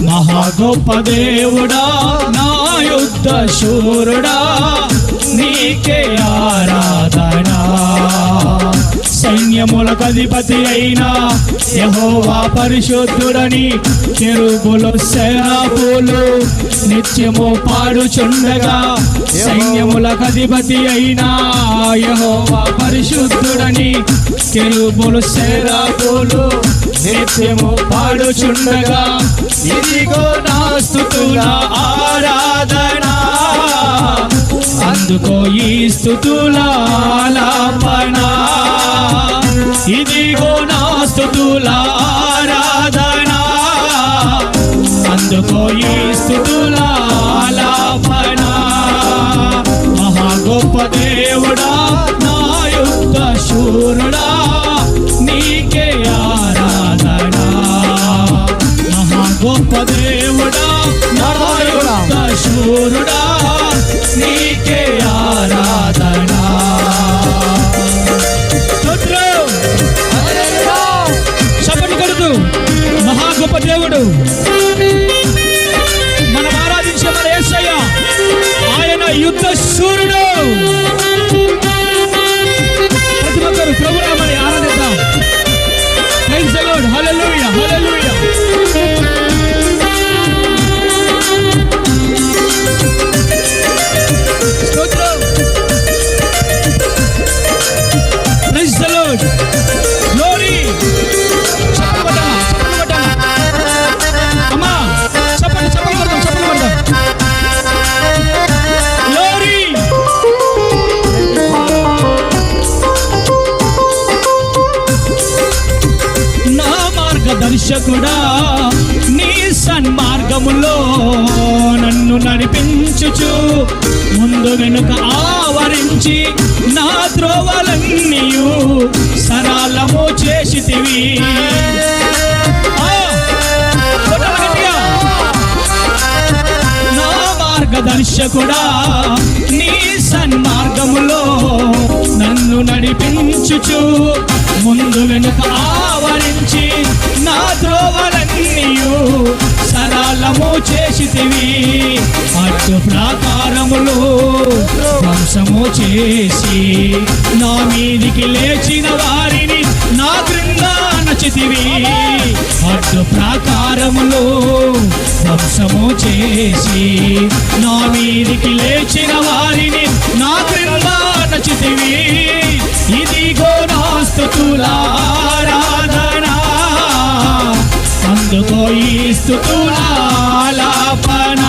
మహా గొప్ప దేవుడా నా యుద్ధ శూరుడా నీకే ఆరాధన. సైన్యములకు అధిపతి అయిన యెహోవా పరిశుద్ధుడని కెరూబులు సెరాపులు నిత్యము పాడుచుండగా, సైన్యములకు అధిపతి అయిన యెహోవా పరిశుద్ధుడని కెరూబులు సెరాపులు నిత్యము పాడుచుండగా, ఇదిగో నా స్తుతుల ఆరాధన, అందుకో ఈ స్తుతుల ఆలాపన. ఇదిగో నా స్తుతుల ఆరాధన, అందుకో ఈ స్తుతుల ఆలాపన. మహా గొప్ప దేవుడా నా యుద్ధ శూరుడా నీకే ఆరాధన. మహా గొప్ప దేవుడా నా యుద్ధ శూరుడా నీకే ఆరాధన. చప్పట్లు కొడుతూ మహా గొప్ప దేవుడు మనం ఆరాధించే మన యేసయ్య, ఆయన యుద్ధ శూరుడు. ప్రతి ఒక్కరు ప్రభునామని ఆరాధిద్దాం. Praise the Lord. Hallelujah, hallelujah. Praise the Lord. Glory. చప్పట్లు కొట్టాలి. అమ్మా చప్పట్లు కొడదాం. Glory. నా మార్గదర్శకుడా నీ సన్మార్గములో నన్ను నడిపించుచు, ముందు వెనుక ఆవరించి నా త్రోవలన్నీయు సరళము చేసితివి. నా మార్గదర్శకుడా నీ సన్మార్గములో నన్ను నడిపించుచు, ముందు వెనుక ఆవరించి నా త్రోవలన్నీయు సరళము చేసితివి. అటు ప్రాకారములు ధ్వంసము చేసి నా మీదికి లేచిన వారిని నా క్రింద నచితివి. అటు ప్రాకారములు ధ్వంసము చేసి నా మీదికి లేచిన వారిని నా క్రింద నచితివి. ఇదిగో నా స్తుతుల ఆరాధన, అందుకో ఈ స్తుతుల ఆలాపన.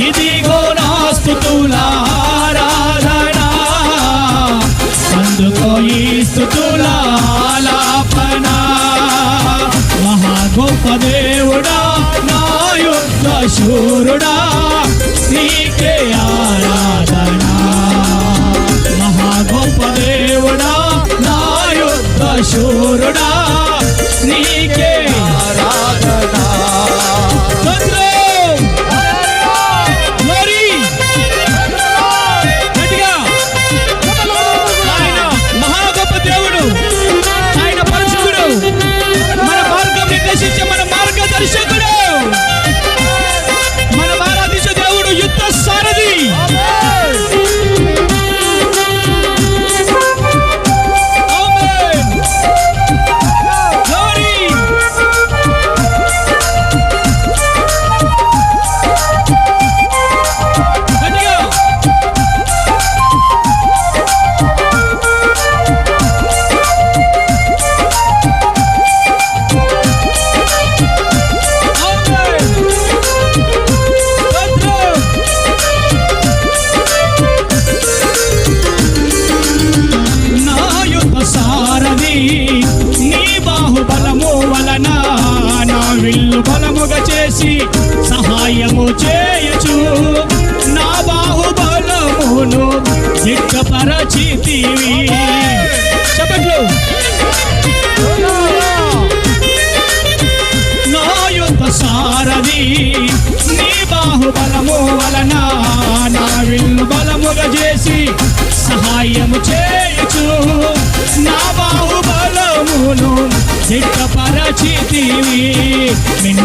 ఇదిగో నా స్తుతుల ఆరాధన, అందుకో ఈ స్తుతుల ఆలాపన. మహా గొప్ప దేవుడా నా యుద్ధ శూరుడా నీకే ఆరాధన. మహా గొప్ప దేవుడా నా యుద్ధ శూరుడా నీకే ఆరాధన. ఆయన మహా గొప్ప దేవుడు, ఆయన పరిశుద్ధుడు, మన మార్గం నిర్దేశించే మన మార్గదర్శకుడు, మన ఆరాధించే దేవుడు యుద్ధ సారథి.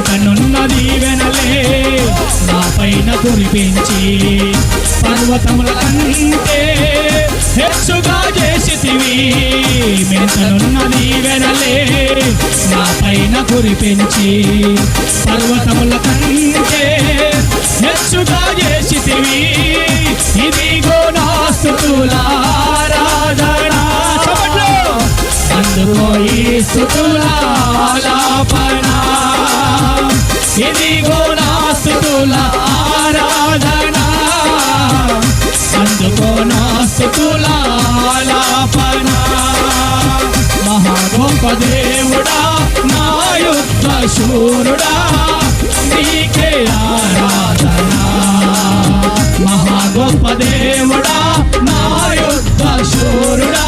వెంటనున్న దీవెనలే నా పైన కురిపించి పర్వతముల కంటే హెచ్చుగా చేసితివి. వెంటనున్న దీవెనలే నా పైన కురిపించి పర్వతముల కంటే హెచ్చుగా చేసితివి. ఇదిగో నా స్తుతుల ఆరాధన, అందుకో ఈ స్తుతుల ఆలాపన. ఇదిగో నా స్తుతుల ఆరాధన, అందుకో నా స్తుతుల ఆలాపన. మహా గొప్ప దేవుడా, నా యుద్ధ శూరుడా, నీకే ఆరాధన. మహా గొప్ప దేవుడా, నా యుద్ధ శూరుడా,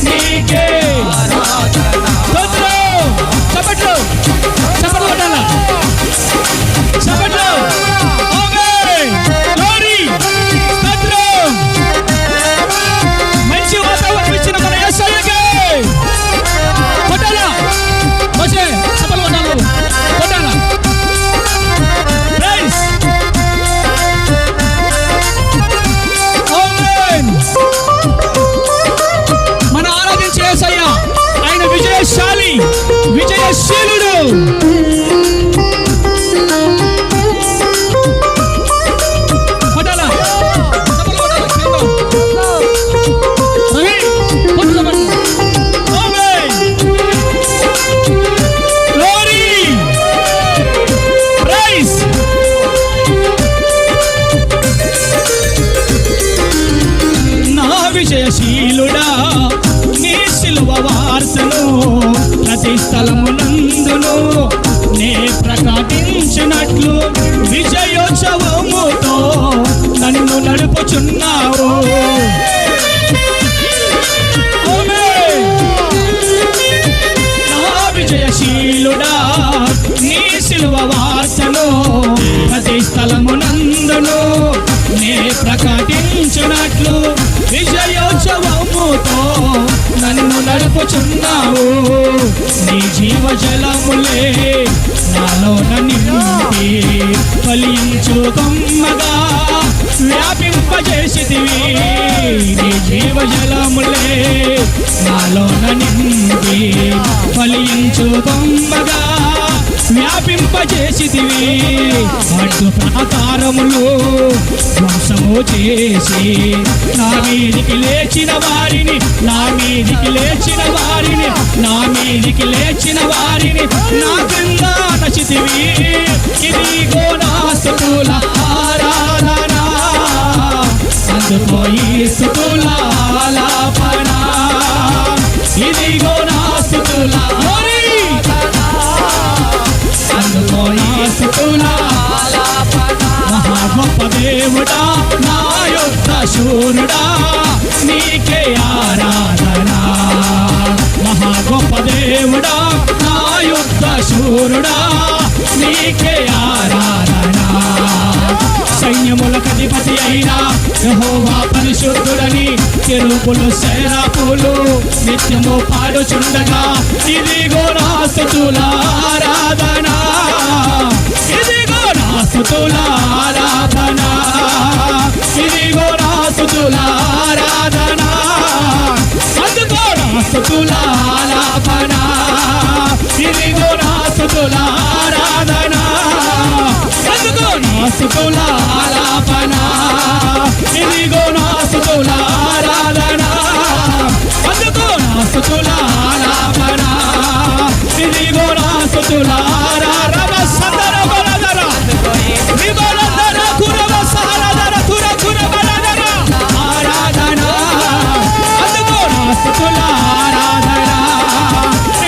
నీకే ఆరాధన. చప్పట్లు చప్పట్లు కొట్టాల, చప్పట్లు. మంచి వాతావరణం ఇచ్చిన మన యేసయ్యకే కొట్టాలా, మోషే చప్పట్లు కొట్టాలి, కొట్టాలా. ప్రైజ్ మన ఆరాధించే యేసయ్య ఆయన విజయశాలి, విజయశీలుడు. విజయశీలుడా, నీ శిలువ వార్తను ప్రతి స్థలమునందును నే ప్రకటించినట్లు విజయోత్సవముతో నన్ను నడుపుచున్నావు. నా విజయశీలుడా, నీ శిలువ వార్తను ప్రతి స్థలమునందును నే ప్రకటించినట్లు విజయోత్సవముతో నన్ను నడుపుచున్నావు. నీ జీవజలములే నాలోన నింపి ఫలించు కొమ్మగా వ్యాపింపజేసితివి. నీ జీవజలములే నాలోన నింపి ఫలించు కొమ్మగా వ్యాపింపజేసితివి. అడ్డు ప్రాకారములు ధ్వంసము చేసి నా మీదికి లేచిన వారిని, నా మీదికి లేచిన వారిని, నా మీదికి లేచిన వారిని నా క్రింద నచితివి. ఇదిగో నా స్తుతుల ఆరాధన, అందుకో ఈ స్తుతుల ఆలాపన. ఇదిగో నా స్తుతుల ఆరాధన, అందుకో ఈ స్తుతుల ఆలాపన. మహా గొప్ప దేవుడా, నా యుద్ధ శూరుడా, నీకే ఆరాధన. మహా గొప్ప దేవుడా, నా యుద్ధ శూరుడా, నీకే ఆరాధన. సైన్యములకు అధిపతి అయినా యెహోవా పరిశుద్ధుడని కెరూబులు సెరాపులు నిత్యము పాడుచుండగా, ఇదిగో నా స్తుతుల ఆరాధన, ఇదిగో నా స్తుతుల ఆరాధన, ఇదిగో నా స్తుతుల ఆరాధన, అందుకో నా స్తుతుల ఆలాపన. ఇదిగో నా స్తుతుల ఆరాధన, అందుకో నా స్తుతుల ఆలాపన. ఇదిగో నా స్తుతుల ఆరాధన, అందుకో నా స్తుతుల ఆలాపన. ఇదిగో నా స్తుతుల ఆరాధన. సందర బలదర విబలదర కురవ సహరదర కుర కుర బలదర ఆరాధన, అందుకో నా స్తుతుల ఆరాధన.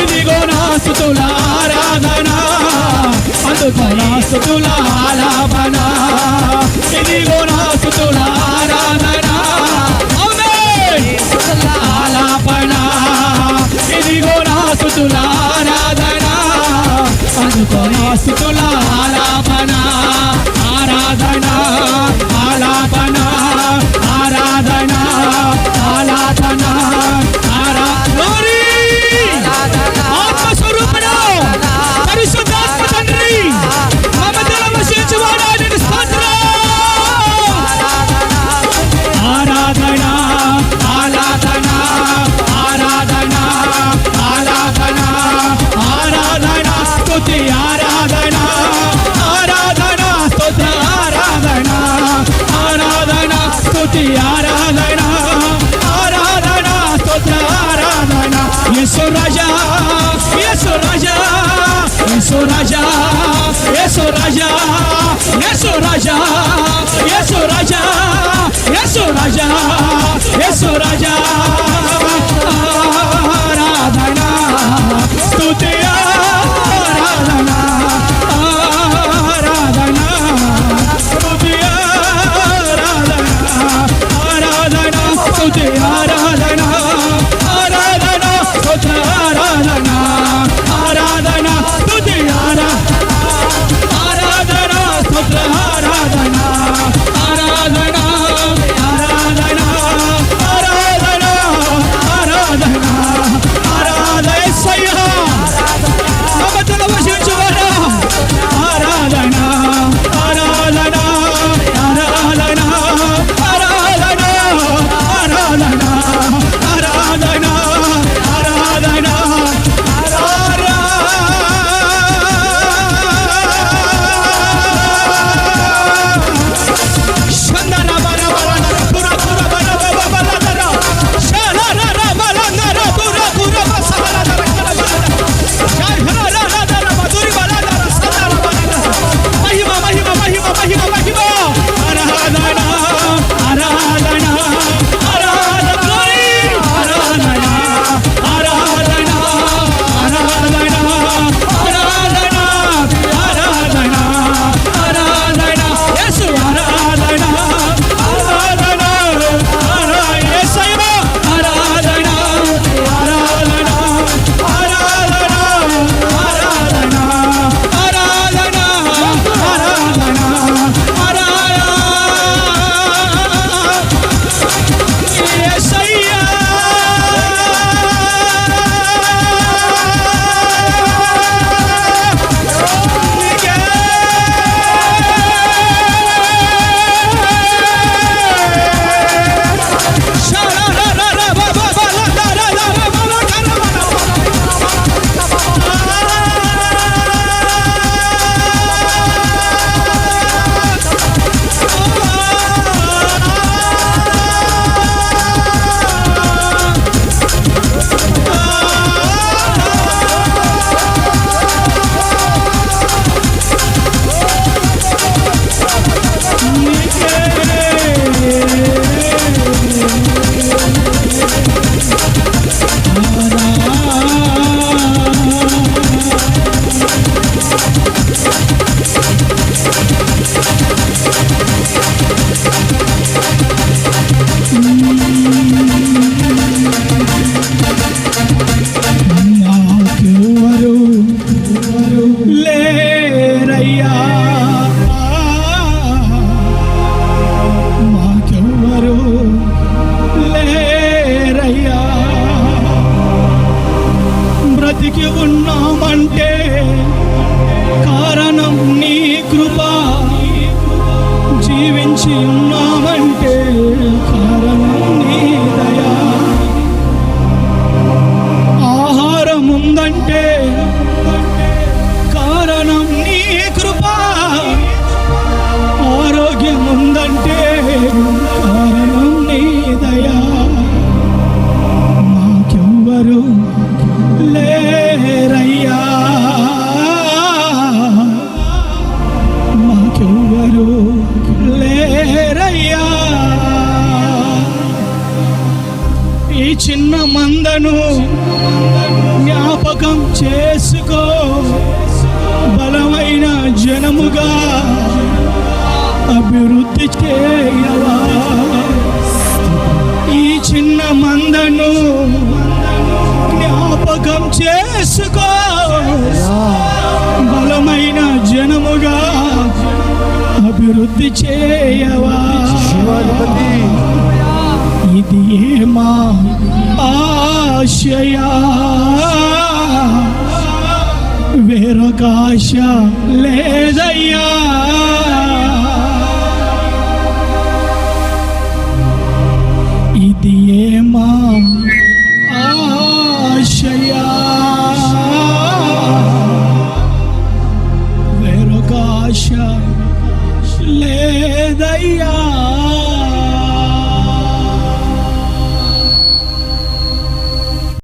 ఇదిగో నా స్తుతుల ఆరాధన, అందుకో నా స్తుతుల ఆలాపన. ఇదిగో నా స్తుతుల ఆరాధన, ఆలాపన. ఇదిగో నా స్తుతుల ఆరాధన, అందుకో నా స్తుతుల ఆలాపన. ఆరాధన ఆలాపన, ఆరాధన ఆలాపన, ఆరాధన. ఆత్మస్వరూపుడు పరిశుద్ధాత్మ తండ్రి రాజా యేసు రాజా యేసు రాజా యేసు రాజా ఆరాధన స్తుతి ఆరాధన ఆరాధన స్తుతి ఆరాధన ఆరాధన స్తుతి ఆరాధన ఆరాధన స్తోత్ర ఆరాధన ఆరాధన స్తుతి ఆరాధన స్తోత్ర ఆరాధన ఆరాధన ఆరాధన ఆరాధన ఆరాధన ఆరాధన యేసయ్యా మమతల వశించువాడా ఆరాధన ఆరాధన ఆరాధన ఆరాధన ఆరాధన ఆరాధన ఆరాధన ఉన్నామంటే కారణం నీ కృప, జీవించి ఉన్నామంటే కారణం నీ దయా. ఆహారం ఉందంటే కారణం నీ కృప, ఆరోగ్యం ఉందంటే కారణం నీ దయా. మాకెవ్వరు లేరయ్యా, మాకెవ్వరు లేరయ్యా. ఈ చిన్న మందను జ్ఞాపకం చేసుకో, బలమైన జనముగా అభివృద్ధి చేయవా. ఈ చిన్న మందను జ్ఞాపకం చేసుకో, బలమైన జనముగా అభివృద్ధి చేయవా. ఇది ఏమా ఆశయా, వేరొక ఆశ లేదయ్యా. ఇది ఏమా ఆశయా, వేరొక ఆశ లేదయ్యా.